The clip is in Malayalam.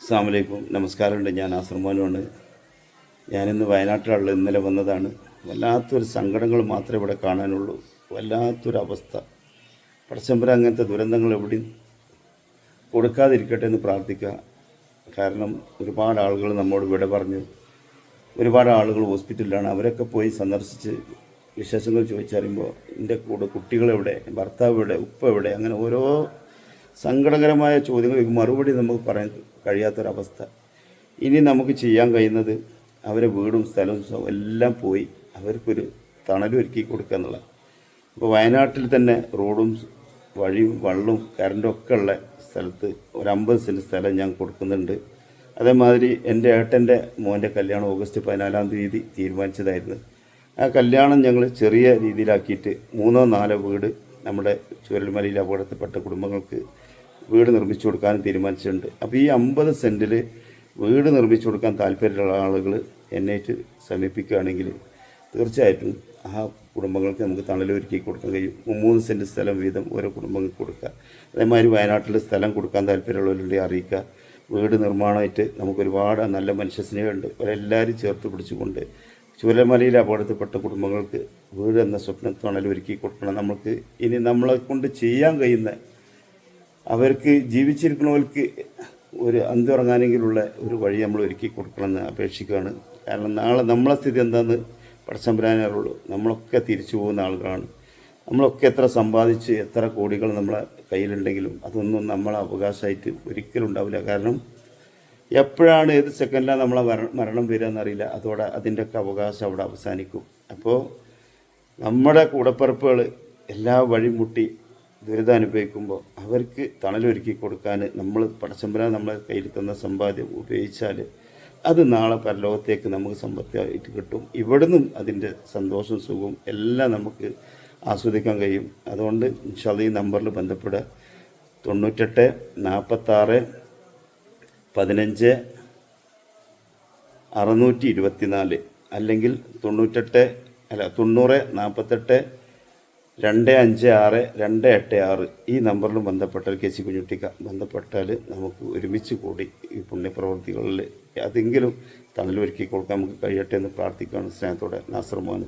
അസ്സാം വലൈക്കും. നമസ്കാരമുണ്ട്. ഞാൻ നാസർമോനുമാണ്. ഞാനിന്ന് വയനാട്ടിലുള്ള ഇന്നലെ വന്നതാണ്. വല്ലാത്തൊരു സങ്കടങ്ങൾ മാത്രമേ ഇവിടെ കാണാനുള്ളൂ. വല്ലാത്തൊരവസ്ഥ. പടച്ചമ്പുരാൻ അങ്ങനത്തെ ദുരന്തങ്ങൾ എവിടെയും കൊടുക്കാതിരിക്കട്ടെ എന്ന് പ്രാർത്ഥിക്കുക. കാരണം ഒരുപാട് ആളുകൾ നമ്മോട് വിട പറഞ്ഞു. ഒരുപാട് ആളുകൾ ഹോസ്പിറ്റലിലാണ്. അവരൊക്കെ പോയി സന്ദർശിച്ച് വിശേഷങ്ങൾ ചോദിച്ചറിയുമ്പോൾ എൻ്റെ കൂടെ കുട്ടികളെവിടെ, ഭർത്താവ് എവിടെ, ഉപ്പ എവിടെ, അങ്ങനെ ഓരോ സങ്കടകരമായ ചോദ്യങ്ങൾക്ക് മറുപടി നമുക്ക് പറയാൻ കഴിയാത്തൊരവസ്ഥ. ഇനി നമുക്ക് ചെയ്യാൻ കഴിയുന്നത് അവരെ വീടും സ്ഥലവും എല്ലാം പോയി അവർക്കൊരു തണലൊരുക്കി കൊടുക്കുക എന്നുള്ളത്. ഇപ്പോൾ വയനാട്ടിൽ തന്നെ റോഡും വഴിയും വെള്ളവും കറണ്ടും ഒക്കെ ഉള്ള സ്ഥലത്ത് ഒരു 50 സെൻറ്റ് സ്ഥലം ഞാൻ കൊടുക്കുന്നുണ്ട്. അതേമാതിരി എൻ്റെ ഏട്ടൻ്റെ മോൻ്റെ കല്യാണം ഓഗസ്റ്റ് 14-ാം തീയതി തീരുമാനിച്ചതായിരുന്നു. ആ കല്യാണം ഞങ്ങൾ ചെറിയ രീതിയിലാക്കിയിട്ട് 3-4 വീട് നമ്മുടെ ചൂരൽമലയിൽ അപകടത്തിൽപ്പെട്ട കുടുംബങ്ങൾക്ക് വീട് നിർമ്മിച്ചു കൊടുക്കാനും തീരുമാനിച്ചിട്ടുണ്ട്. അപ്പോൾ ഈ 50 സെൻറ്റിൽ വീട് നിർമ്മിച്ചു കൊടുക്കാൻ താല്പര്യമുള്ള ആളുകൾ എന്നേറ്റ് സമീപിക്കുകയാണെങ്കിൽ തീർച്ചയായിട്ടും ആ കുടുംബങ്ങൾക്ക് നമുക്ക് തണലൊരുക്കി കൊടുക്കാൻ കഴിയും. 3 സെൻറ്റ് സ്ഥലം വീതം ഓരോ കുടുംബങ്ങൾക്ക് കൊടുക്കുക. അതേമാതിരി വയനാട്ടിൽ സ്ഥലം കൊടുക്കാൻ താല്പര്യമുള്ളവരുടെ അറിയിക്കുക. വീട് നിർമ്മാണമായിട്ട് നമുക്കൊരുപാട് നല്ല മനുഷ്യസ്നേഹമുണ്ട്. അവരെല്ലാവരും ചേർത്ത് പിടിച്ചുകൊണ്ട് ചൂരൽമലയിൽ അപകടത്തിൽപ്പെട്ട കുടുംബങ്ങൾക്ക് വീട് എന്ന സ്വപ്നം തണലൊരുക്കി കൊടുക്കണം. നമുക്ക് ഇനി നമ്മളെ കൊണ്ട് ചെയ്യാൻ കഴിയുന്ന അവർക്ക് ജീവിച്ചിരിക്കുന്നവർക്ക് ഒരു അന്തിയുറങ്ങാനെങ്കിലുള്ള ഒരു വഴി നമ്മൾ ഒരുക്കി കൊടുക്കണമെന്ന് അപേക്ഷിക്കുകയാണ്. കാരണം നാളെ നമ്മളെ സ്ഥിതി എന്താണെന്ന് പടച്ചമ്പുരാനേ അറിയുള്ളൂ. നമ്മളൊക്കെ തിരിച്ചു പോകുന്ന ആളുകളാണ്. നമ്മളൊക്കെ എത്ര സമ്പാദിച്ച് എത്ര കോടികൾ നമ്മളെ കയ്യിലുണ്ടെങ്കിലും അതൊന്നും നമ്മളെ അവകാശമായിട്ട് ഒരിക്കലും ഉണ്ടാവില്ല. കാരണം എപ്പോഴാണ് ഏത് സെക്കൻഡിലാണ് നമ്മളെ മരണം വരിക എന്നറിയില്ല. അതോടെ അതിൻ്റെയൊക്കെ അവകാശം അവിടെ അവസാനിക്കും. അപ്പോൾ നമ്മുടെ കൂടപ്പിറപ്പുകൾ എല്ലാ വഴിമുട്ടി ദുരിതം അനുഭവിക്കുമ്പോൾ അവർക്ക് തണലൊരുക്കി കൊടുക്കാൻ നമ്മൾ പടച്ചമ്പുരാൻ നമ്മളെ കയ്യിൽ തന്ന സമ്പാദ്യം ഉപയോഗിച്ചാൽ അത് നാളെ പരലോകത്തേക്ക് നമുക്ക് സമ്പത്തായിട്ട് കിട്ടും. ഇവിടുന്നും അതിൻ്റെ സന്തോഷവും സുഖവും എല്ലാം നമുക്ക് ആസ്വദിക്കാൻ കഴിയും. അതുകൊണ്ട് ഇൻഷാ അല്ലാഹ് ഈ നമ്പറിൽ ബന്ധപ്പെടുക. 98 46 15 624 അല്ലെങ്കിൽ 90 48 256 286 ഈ നമ്പറിലും ബന്ധപ്പെട്ടാൽ കേസി കുഞ്ഞുട്ടിക്ക ബന്ധപ്പെട്ടാൽ നമുക്ക് ഒരുമിച്ച് കൂടി ഈ പുണ്യപ്രവർത്തികളിൽ അതെങ്കിലും തണലൊരുക്കി കൊടുക്കാൻ നമുക്ക് കഴിയട്ടെ എന്ന് പ്രാർത്ഥിക്കുകയാണ്. സ്നേഹത്തോടെ നാസർ മോൻ.